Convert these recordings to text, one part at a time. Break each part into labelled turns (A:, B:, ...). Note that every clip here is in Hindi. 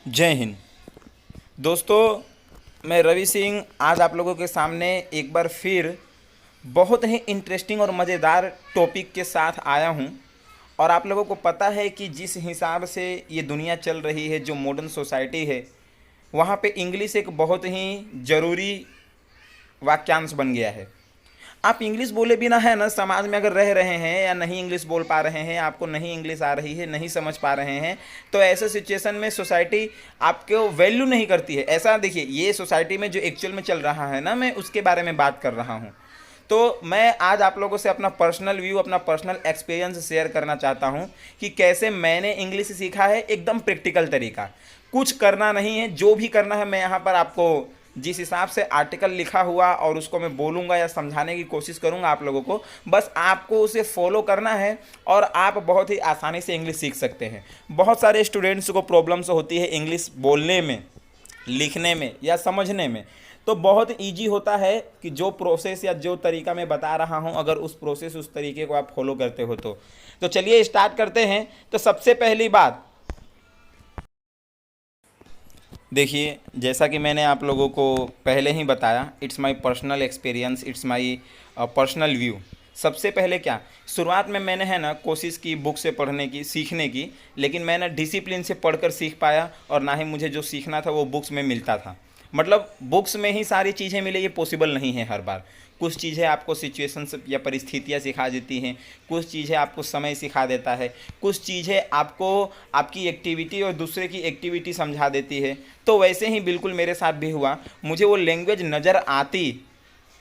A: जय हिंद। दोस्तों, मैं रवि सिंह आज आप लोगों के सामने एक बार फिर बहुत ही इंटरेस्टिंग और मज़ेदार टॉपिक के साथ आया हूं। और आप लोगों को पता है कि जिस हिसाब से ये दुनिया चल रही है, जो मॉडर्न सोसाइटी है, वहाँ पे इंग्लिश एक बहुत ही ज़रूरी वाक्यांश बन गया है। आप इंग्लिश बोले बिना है ना समाज में अगर रह रहे हैं या नहीं इंग्लिश बोल पा रहे हैं, आपको नहीं इंग्लिश आ रही है, नहीं समझ पा रहे हैं, तो ऐसे सिचुएशन में सोसाइटी आपको वैल्यू नहीं करती है। ऐसा देखिए, ये सोसाइटी में जो एक्चुअल में चल रहा है ना, मैं उसके बारे में बात कर रहा हूँ। तो मैं आज आप लोगों से अपना पर्सनल व्यू, अपना पर्सनल एक्सपीरियंस शेयर करना चाहता हूँ कि कैसे मैंने इंग्लिश सीखा है। एकदम प्रैक्टिकल तरीका, कुछ करना नहीं है, जो भी करना है मैं यहाँ पर आपको जिस हिसाब से आर्टिकल लिखा हुआ और उसको मैं बोलूँगा या समझाने की कोशिश करूँगा आप लोगों को, बस आपको उसे फॉलो करना है और आप बहुत ही आसानी से इंग्लिश सीख सकते हैं। बहुत सारे स्टूडेंट्स को प्रॉब्लम्स होती है इंग्लिश बोलने में, लिखने में या समझने में। तो बहुत इजी होता है कि जो प्रोसेस या जो तरीका मैं बता रहा हूँ, अगर उस प्रोसेस उस तरीके को आप फॉलो करते हो तो चलिए स्टार्ट करते हैं। तो सबसे पहली बात देखिए, जैसा कि मैंने आप लोगों को पहले ही बताया, it's my personal experience, it's my personal view. सबसे पहले क्या, शुरुआत में मैंने है ना कोशिश की बुक से पढ़ने की, सीखने की, लेकिन मैं ना डिसिप्लिन से पढ़कर सीख पाया और ना ही मुझे जो सीखना था वो बुक्स में मिलता था। मतलब बुक्स में ही सारी चीज़ें मिले, ये पॉसिबल नहीं है हर बार। कुछ चीज़ें आपको सिचुएशंस या परिस्थितियाँ सिखा देती हैं, कुछ चीज़ें आपको समय सिखा देता है, कुछ चीज़ें आपको आपकी एक्टिविटी और दूसरे की एक्टिविटी समझा देती है। तो वैसे ही बिल्कुल मेरे साथ भी हुआ। मुझे वो लैंग्वेज नज़र आती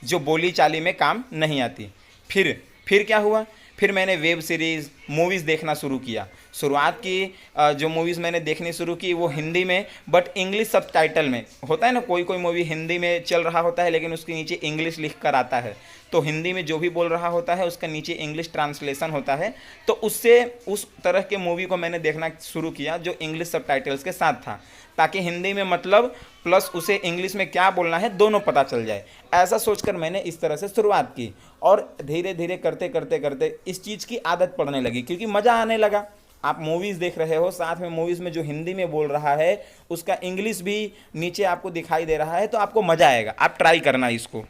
A: जो बोली चाली में काम नहीं आती। फिर क्या हुआ, फिर मैंने वेब सीरीज़, मूवीज़ देखना शुरू किया। शुरुआत की जो मूवीज़ मैंने देखनी शुरू की वो हिंदी में, बट इंग्लिश सबटाइटल में। होता है ना, कोई कोई मूवी हिंदी में चल रहा होता है लेकिन उसके नीचे इंग्लिश लिख कर आता है, तो हिंदी में जो भी बोल रहा होता है उसका नीचे इंग्लिश ट्रांसलेशन होता है। तो उससे उस तरह के मूवी को मैंने देखना शुरू किया जो इंग्लिश सबटाइटल्स के साथ था, ताकि हिंदी में मतलब प्लस उसे इंग्लिश में क्या बोलना है दोनों पता चल जाए। ऐसा सोचकर मैंने इस तरह से शुरुआत की और धीरे धीरे करते करते करते इस चीज़ की आदत पड़ने लगी, क्योंकि मज़ा आने लगा। आप मूवीज़ देख रहे हो, साथ में मूवीज़ में जो हिंदी में बोल रहा है उसका इंग्लिश भी नीचे आपको दिखाई दे रहा है, तो आपको मज़ा आएगा। आप ट्राई करना इसको।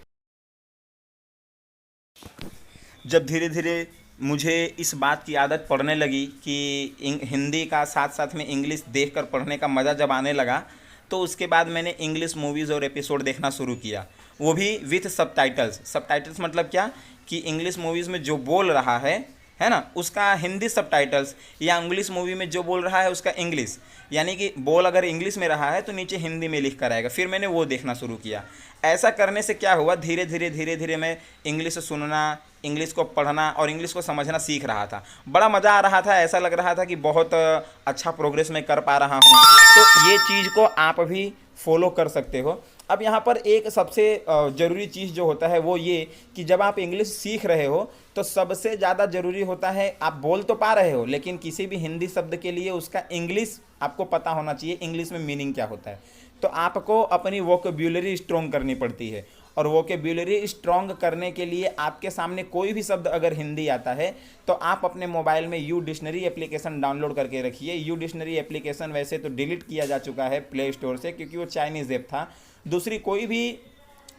A: जब धीरे धीरे मुझे इस बात की आदत पड़ने लगी कि हिंदी का साथ साथ में इंग्लिश देखकर पढ़ने का मज़ा जब आने लगा, तो उसके बाद मैंने इंग्लिश मूवीज़ और एपिसोड देखना शुरू किया, वो भी विथ सबटाइटल्स। सबटाइटल्स मतलब क्या, कि इंग्लिश मूवीज़ में जो बोल रहा है ना, उसका हिंदी सबटाइटल्स, या इंग्लिश मूवी में जो बोल रहा है उसका इंग्लिश, यानी कि बोल अगर इंग्लिश में रहा है तो नीचे हिंदी में लिख कर आएगा। फिर मैंने वो देखना शुरू किया। ऐसा करने से क्या हुआ, धीरे धीरे धीरे धीरे मैं इंग्लिश सुनना, इंग्लिश को पढ़ना और इंग्लिश को समझना सीख रहा था। बड़ा मज़ा आ रहा था, ऐसा लग रहा था कि बहुत अच्छा प्रोग्रेस मैं कर पा रहा हूँ। तो ये चीज़ को आप भी फॉलो कर सकते हो। अब यहाँ पर एक सबसे ज़रूरी चीज़ जो होता है वो ये कि जब आप इंग्लिश सीख रहे हो तो सबसे ज़्यादा ज़रूरी होता है, आप बोल तो पा रहे हो लेकिन किसी भी हिंदी शब्द के लिए उसका इंग्लिश आपको पता होना चाहिए, इंग्लिश में मीनिंग क्या होता है। तो आपको अपनी वोकेब्युलरी स्ट्रॉन्ग करनी पड़ती है, और वोकेब्युलरी स्ट्रॉन्ग करने के लिए आपके सामने कोई भी शब्द अगर हिंदी आता है तो आप अपने मोबाइल में यू डिक्शनरी एप्लीकेशन डाउनलोड करके रखिए। यू डिक्शनरी एप्लीकेशन वैसे तो डिलीट किया जा चुका है प्ले स्टोर से, क्योंकि वो चाइनीज़ ऐप था। दूसरी कोई भी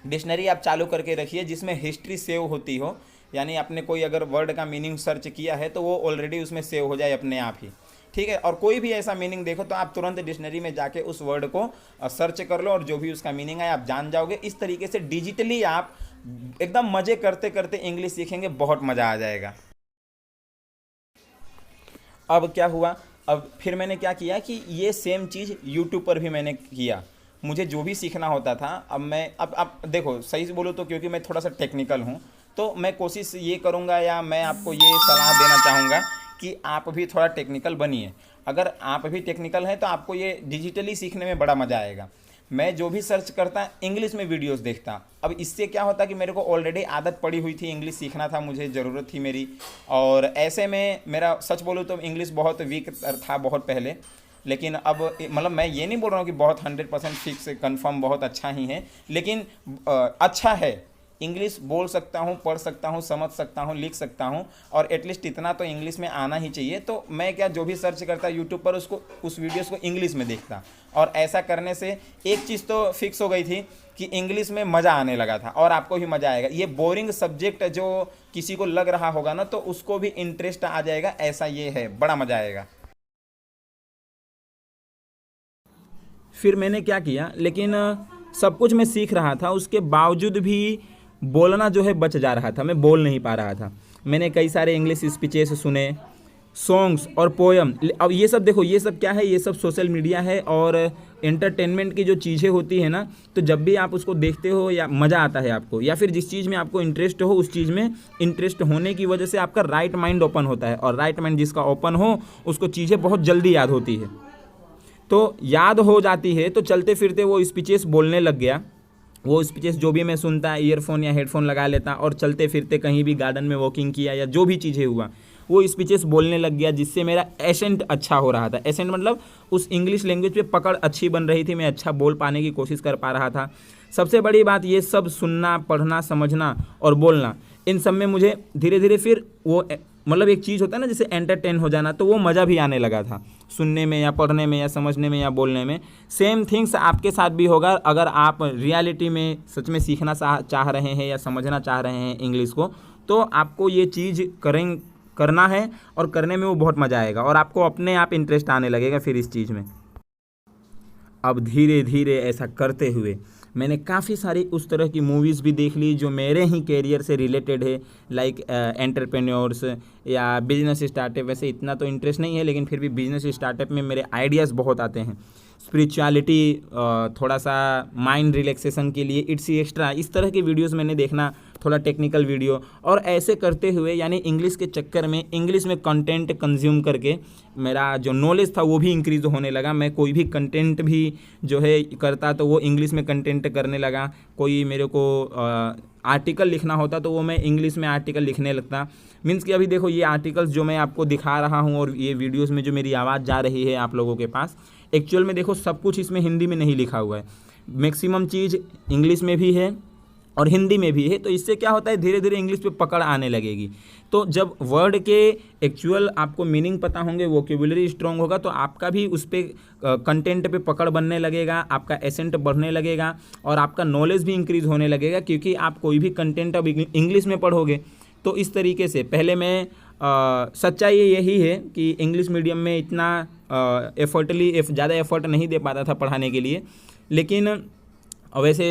A: डिक्शनरी आप चालू करके रखिए जिसमें हिस्ट्री सेव होती हो, यानी आपने कोई अगर वर्ड का मीनिंग सर्च किया है तो वो ऑलरेडी उसमें सेव हो जाए अपने आप ही, ठीक है। और कोई भी ऐसा मीनिंग देखो तो आप तुरंत डिक्शनरी में जाके उस वर्ड को सर्च कर लो और जो भी उसका मीनिंग है आप जान जाओगे। इस तरीके से डिजिटली आप एकदम मज़े करते करते इंग्लिश सीखेंगे, बहुत मज़ा आ जाएगा। अब क्या हुआ, अब फिर मैंने क्या किया कि ये सेम चीज़ यूट्यूब पर भी मैंने किया। मुझे जो भी सीखना होता था, अब मैं अब देखो सही से बोलो तो, क्योंकि मैं थोड़ा सा टेक्निकल हूँ, तो मैं कोशिश ये करूँगा या मैं आपको ये सलाह देना चाहूँगा कि आप भी थोड़ा टेक्निकल बनिए। अगर आप भी टेक्निकल हैं तो आपको ये डिजिटली सीखने में बड़ा मज़ा आएगा। मैं जो भी सर्च करता इंग्लिश में वीडियोस देखता। अब इससे क्या होता कि मेरे को ऑलरेडी आदत पड़ी हुई थी, इंग्लिश सीखना था मुझे, ज़रूरत थी मेरी। और ऐसे में मेरा सच बोलूँ तो इंग्लिश बहुत वीक था बहुत पहले, लेकिन अब मतलब मैं ये नहीं बोल रहा हूँ कि बहुत 100% फिक्स कन्फर्म बहुत अच्छा ही है, लेकिन अच्छा है। इंग्लिश बोल सकता हूँ, पढ़ सकता हूँ, समझ सकता हूँ, लिख सकता हूँ, और एटलीस्ट इतना तो इंग्लिश में आना ही चाहिए। तो मैं क्या, जो भी सर्च करता यूट्यूब पर उसको, उस वीडियोस को इंग्लिश में देखता, और ऐसा करने से एक चीज़ तो फिक्स हो गई थी कि इंग्लिश में मज़ा आने लगा था, और आपको भी मज़ा आएगा। ये बोरिंग सब्जेक्ट जो किसी को लग रहा होगा ना, तो उसको भी इंटरेस्ट आ जाएगा, ऐसा ये है, बड़ा मज़ा आएगा। फिर मैंने क्या किया, लेकिन सब कुछ मैं सीख रहा था, उसके बावजूद भी बोलना जो है बच जा रहा था, मैं बोल नहीं पा रहा था। मैंने कई सारे इंग्लिश स्पीचेस सुने, सॉन्ग्स और पोयम। अब ये सब देखो, ये सब क्या है, ये सब सोशल मीडिया है और एंटरटेनमेंट की जो चीज़ें होती है ना, तो जब भी आप उसको देखते हो या मज़ा आता है आपको, या फिर जिस चीज़ में आपको इंटरेस्ट हो, उस चीज़ में इंटरेस्ट होने की वजह से आपका राइट माइंड ओपन होता है, और राइट माइंड जिसका ओपन हो उसको चीज़ें बहुत जल्दी याद होती है। तो याद हो जाती है, तो चलते फिरते वो स्पीचेस बोलने लग गया। वो स्पीचेस जो भी मैं सुनता, ईयरफोन या हेडफोन लगा लेता, और चलते फिरते कहीं भी गार्डन में वॉकिंग किया या जो भी चीज़ें हुआ, वो स्पीचेस बोलने लग गया, जिससे मेरा एसेंट अच्छा हो रहा था। एसेंट मतलब उस इंग्लिश लैंग्वेज पे पकड़ अच्छी बन रही थी, मैं अच्छा बोल पाने की कोशिश कर पा रहा था। सबसे बड़ी बात, ये सब सुनना, पढ़ना, समझना और बोलना, इन सब में मुझे धीरे धीरे फिर वो मतलब एक चीज़ होता है ना, जैसे एंटरटेन हो जाना, तो वो मज़ा भी आने लगा था सुनने में या पढ़ने में या समझने में या बोलने में। सेम थिंग्स आपके साथ भी होगा, अगर आप रियलिटी में सच में सीखना चाह रहे हैं या समझना चाह रहे हैं इंग्लिश को, तो आपको ये चीज़ करना है, और करने में वो बहुत मज़ा आएगा, और आपको अपने आप इंटरेस्ट आने लगेगा फिर इस चीज़ में। अब धीरे धीरे ऐसा करते हुए मैंने काफ़ी सारी उस तरह की मूवीज़ भी देख ली जो मेरे ही कैरियर से रिलेटेड है, लाइक एंटरप्रेन्योर्स या बिजनेस स्टार्टअप। वैसे इतना तो इंटरेस्ट नहीं है, लेकिन फिर भी बिजनेस स्टार्टअप में मेरे आइडियाज़ बहुत आते हैं। स्पिरिचुअलिटी, थोड़ा सा माइंड रिलैक्सेशन के लिए इट्स एक्स्ट्रा, इस तरह की वीडियोस मैंने देखना, थोड़ा टेक्निकल वीडियो, और ऐसे करते हुए यानी इंग्लिश के चक्कर में, इंग्लिश में कंटेंट कंज्यूम करके मेरा जो नॉलेज था वो भी इंक्रीज़ होने लगा। मैं कोई भी कंटेंट भी जो है करता तो वो इंग्लिश में कंटेंट करने लगा। कोई मेरे को आर्टिकल लिखना होता तो वो मैं इंग्लिश में आर्टिकल लिखने लगता। मीन्स कि अभी देखो, ये आर्टिकल्स जो मैं आपको दिखा रहा हूँ और ये वीडियोस में जो मेरी आवाज़ जा रही है आप लोगों के पास, एक्चुअल में देखो सब कुछ इसमें हिंदी में नहीं लिखा हुआ है, मैक्सिमम चीज़ इंग्लिश में भी है और हिंदी में भी है। तो इससे क्या होता है, धीरे धीरे इंग्लिश पे पकड़ आने लगेगी। तो जब वर्ड के एक्चुअल आपको मीनिंग पता होंगे, वोकेबुलरी स्ट्रॉन्ग होगा, तो आपका भी उस पर कंटेंट पे पकड़ बनने लगेगा, आपका एसेंट बढ़ने लगेगा, और आपका नॉलेज भी इंक्रीज़ होने लगेगा, क्योंकि आप कोई भी कंटेंट अब इंग्लिश में पढ़ोगे। तो इस तरीके से पहले मैं सच्चाई यही है कि इंग्लिश मीडियम में इतना ज़्यादा एफर्ट नहीं दे पाता था पढ़ाने के लिए, लेकिन वैसे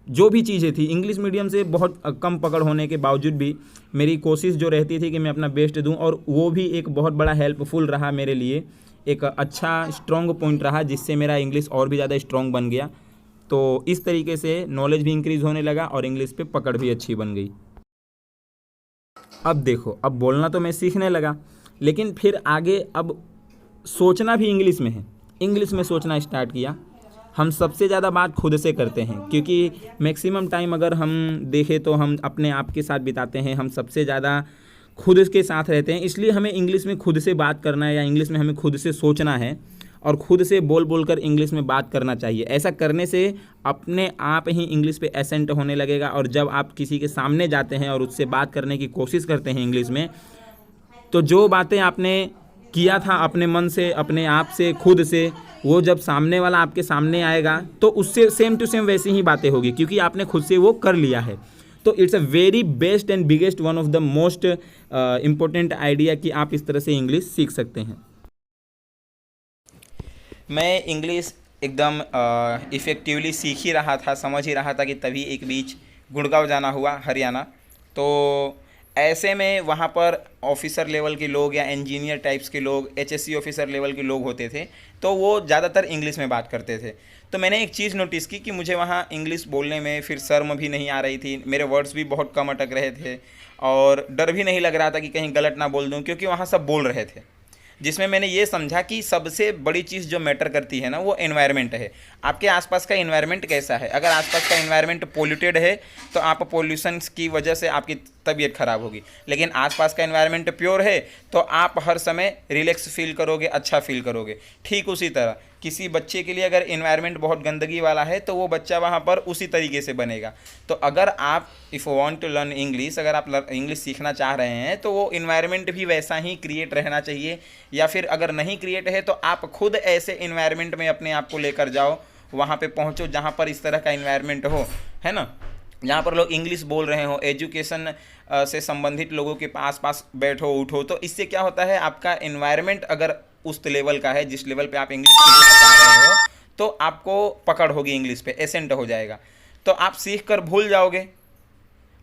A: जो भी चीज़ें थी इंग्लिश मीडियम से बहुत कम पकड़ होने के बावजूद भी मेरी कोशिश जो रहती थी कि मैं अपना बेस्ट दूं, और वो भी एक बहुत बड़ा हेल्पफुल रहा मेरे लिए, एक अच्छा स्ट्रॉन्ग पॉइंट रहा, जिससे मेरा इंग्लिश और भी ज़्यादा स्ट्रॉन्ग बन गया। तो इस तरीके से नॉलेज भी इंक्रीज़ होने लगा और इंग्लिश पे पकड़ भी अच्छी बन गई। अब देखो, अब बोलना तो मैं सीखने लगा, लेकिन फिर आगे अब सोचना भी इंग्लिश में है। इंग्लिश में सोचना स्टार्ट किया। हम सबसे ज़्यादा बात खुद से करते हैं, क्योंकि मैक्सिमम टाइम अगर हम देखें तो हम अपने आप के साथ बिताते हैं, हम सबसे ज़्यादा खुद के साथ रहते हैं। इसलिए हमें इंग्लिश में खुद से बात करना है, या इंग्लिश में हमें खुद से सोचना है और खुद से बोल बोल कर इंग्लिश में बात करना चाहिए। ऐसा करने से अपने आप ही इंग्लिश पे एसेंट होने लगेगा, और जब आप किसी के सामने जाते हैं और उससे बात करने की कोशिश करते हैं इंग्लिश में, तो जो बातें आपने किया था अपने मन से, अपने आप से, खुद से, वो जब सामने वाला आपके सामने आएगा तो उससे सेम टू सेम वैसी ही बातें होगी, क्योंकि आपने खुद से वो कर लिया है। तो it's a very best and biggest one of the most important idea कि आप इस तरह से इंग्लिश सीख सकते हैं। मैं इंग्लिश एकदम इफ़ेक्टिवली सीख ही रहा था, समझ ही रहा था कि तभी एक बीच गुड़गांव जाना हुआ, हरियाणा। तो ऐसे में वहाँ पर ऑफिसर लेवल के लोग या इंजीनियर टाइप्स के लोग, एचएससी ऑफिसर लेवल के लोग होते थे, तो वो ज़्यादातर इंग्लिश में बात करते थे। तो मैंने एक चीज़ नोटिस की कि मुझे वहाँ इंग्लिश बोलने में फिर शर्म भी नहीं आ रही थी, मेरे वर्ड्स भी बहुत कम अटक रहे थे, और डर भी नहीं लग रहा था कि कहीं गलत ना बोल दूँ, क्योंकि वहाँ सब बोल रहे थे। जिसमें मैंने ये समझा कि सबसे बड़ी चीज़ जो मैटर करती है ना, वो एनवायरनमेंट है। आपके आसपास का एनवायरनमेंट कैसा है? अगर आसपास का एनवायरनमेंट पोल्यूटेड है तो आप पोल्यूशन की वजह से आपकी तबीयत खराब होगी, लेकिन आसपास का एनवायरनमेंट प्योर है तो आप हर समय रिलैक्स फील करोगे, अच्छा फील करोगे। ठीक उसी तरह किसी बच्चे के लिए अगर इन्वायरमेंट बहुत गंदगी वाला है तो वो बच्चा वहाँ पर उसी तरीके से बनेगा। तो अगर आप if want to learn English, अगर आप इंग्लिश सीखना चाह रहे हैं तो वो इन्वायरमेंट भी वैसा ही क्रिएट रहना चाहिए, या फिर अगर नहीं क्रिएट है तो आप खुद ऐसे इन्वायरमेंट में अपने आप को लेकर जाओ, वहाँ पे पहुँचो जहाँ पर इस तरह का इन्वायरमेंट हो, है ना, जहाँ पर लोग इंग्लिश बोल रहे हो, एजुकेशन से संबंधित लोगों के पास पास बैठो उठो। तो इससे क्या होता है, आपका इन्वायरमेंट अगर उस लेवल का है जिस लेवल पे आप इंग्लिश सीखना चाह रहे हो, तो आपको पकड़ होगी इंग्लिश पे, एसेंट हो जाएगा, तो आप सीख कर भूल जाओगे।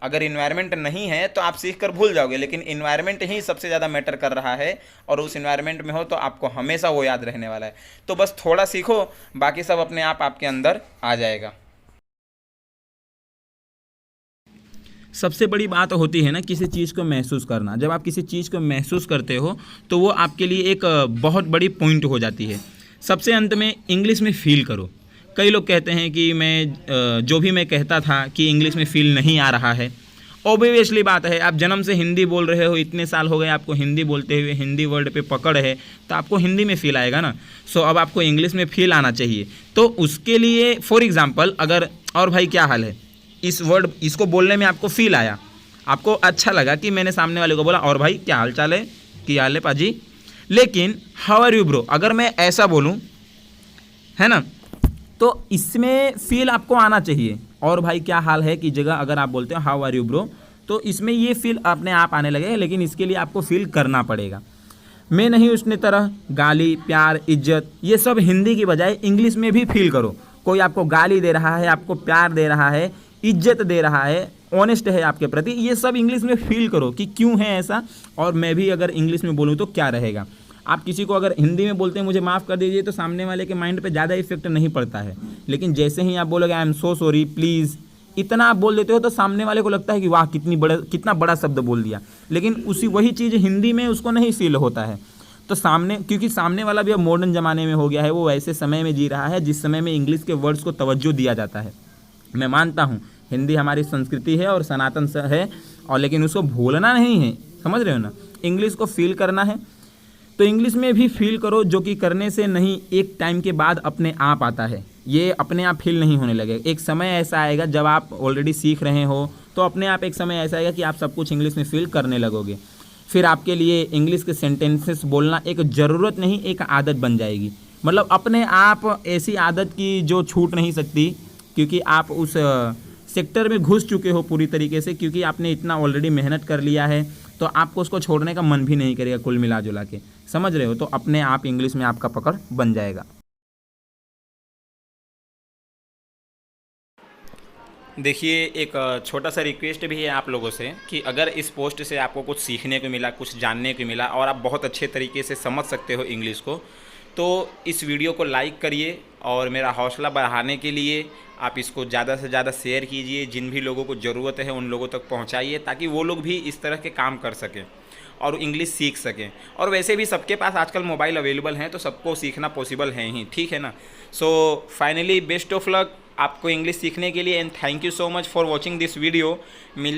A: अगर इन्वायरमेंट नहीं है तो आप सीख कर भूल जाओगे, लेकिन इन्वायरमेंट ही सबसे ज़्यादा मैटर कर रहा है, और उस इन्वायरमेंट में हो तो आपको हमेशा वो याद रहने वाला है। तो बस थोड़ा सीखो, बाकी सब अपने आप आपके अंदर आ जाएगा। सबसे बड़ी बात होती है ना किसी चीज़ को महसूस करना। जब आप किसी चीज़ को महसूस करते हो तो वो आपके लिए एक बहुत बड़ी पॉइंट हो जाती है। सबसे अंत में इंग्लिश में फ़ील करो। कई लोग कहते हैं कि मैं जो भी मैं कहता था कि इंग्लिश में फ़ील नहीं आ रहा है। ऑब्वियसली बात है, आप जन्म से हिंदी बोल रहे हो, इतने साल हो गए आपको हिंदी बोलते हुए, हिंदी वर्ड पे पकड़ है, तो आपको हिंदी में फ़ील आएगा ना। सो अब आपको इंग्लिश में फ़ील आना चाहिए। तो उसके लिए फॉर एग्ज़ाम्पल अगर और भाई क्या हाल है, इस वर्ड इसको बोलने में आपको फ़ील आया, आपको अच्छा लगा कि मैंने सामने वाले को बोला और भाई क्या हाल चाल है, क्या हाल है पाजी। लेकिन हाउ आर यू ब्रो अगर मैं ऐसा बोलूँ, है ना, तो इसमें फ़ील आपको आना चाहिए। और भाई क्या हाल है की जगह अगर आप बोलते हो हाउ आर यू ब्रो, तो इसमें ये फ़ील अपने आप आने लगेगा, लेकिन इसके लिए आपको फ़ील करना पड़ेगा। मैं नहीं उसने तरह गाली प्यार इज्जत ये सब हिंदी की बजाय इंग्लिश में भी फील करो। कोई आपको गाली दे रहा है, आपको प्यार दे रहा है, इज्जत दे रहा है, ऑनेस्ट है आपके प्रति, ये सब इंग्लिश में फील करो कि क्यों है ऐसा, और मैं भी अगर इंग्लिश में बोलूँ तो क्या रहेगा। आप किसी को अगर हिंदी में बोलते हैं मुझे माफ़ कर दीजिए, तो सामने वाले के माइंड पे ज़्यादा इफेक्ट नहीं पड़ता है। लेकिन जैसे ही आप बोलोगे I am so sorry please, इतना आप बोल देते हो तो सामने वाले को लगता है कि वाह कितना बड़ा शब्द बोल दिया, लेकिन उसी वही चीज़ हिंदी में उसको नहीं फील होता है। तो क्योंकि सामने वाला भी अब मॉडर्न ज़माने में हो गया है, वो ऐसे समय में जी रहा है जिस समय में इंग्लिश के वर्ड्स को तवज्जो दिया जाता है। मैं मानता हूँ हिंदी हमारी संस्कृति है और सनातन है, और लेकिन उसको भूलना नहीं है, समझ रहे हो ना, इंग्लिश को फील करना है। तो इंग्लिश में भी फील करो, जो कि करने से नहीं एक टाइम के बाद अपने आप आता है, ये अपने आप फील नहीं होने लगेगा। एक समय ऐसा आएगा जब आप ऑलरेडी सीख रहे हो तो अपने आप एक समय ऐसा आएगा कि आप सब कुछ इंग्लिश में फील करने लगोगे। फिर आपके लिए इंग्लिश के सेंटेंसेस बोलना एक ज़रूरत नहीं, एक आदत बन जाएगी। मतलब अपने आप ऐसी आदत की जो छूट नहीं सकती, क्योंकि आप उस सेक्टर में घुस चुके हो पूरी तरीके से, क्योंकि आपने इतना ऑलरेडी मेहनत कर लिया है, तो आपको उसको छोड़ने का मन भी नहीं करेगा कुल मिला जुला के, समझ रहे हो। तो अपने आप इंग्लिश में आपका पकड़ बन जाएगा। देखिए एक छोटा सा रिक्वेस्ट भी है आप लोगों से कि अगर इस पोस्ट से आपको कुछ सीखने को मिला, कुछ जानने को मिला, और आप बहुत अच्छे तरीके से समझ सकते हो इंग्लिश को, तो इस वीडियो को लाइक करिए, और मेरा हौसला बढ़ाने के लिए आप इसको ज़्यादा से ज़्यादा शेयर कीजिए। जिन भी लोगों को ज़रूरत है उन लोगों तक पहुंचाइए, ताकि वो लोग भी इस तरह के काम कर सकें और इंग्लिश सीख सकें। और वैसे भी सबके पास आजकल मोबाइल अवेलेबल हैं, तो सबको सीखना पॉसिबल है ही, ठीक है ना। So finally best of luck आपको इंग्लिश सीखने के लिए, and thank you so much for watching this video. मिले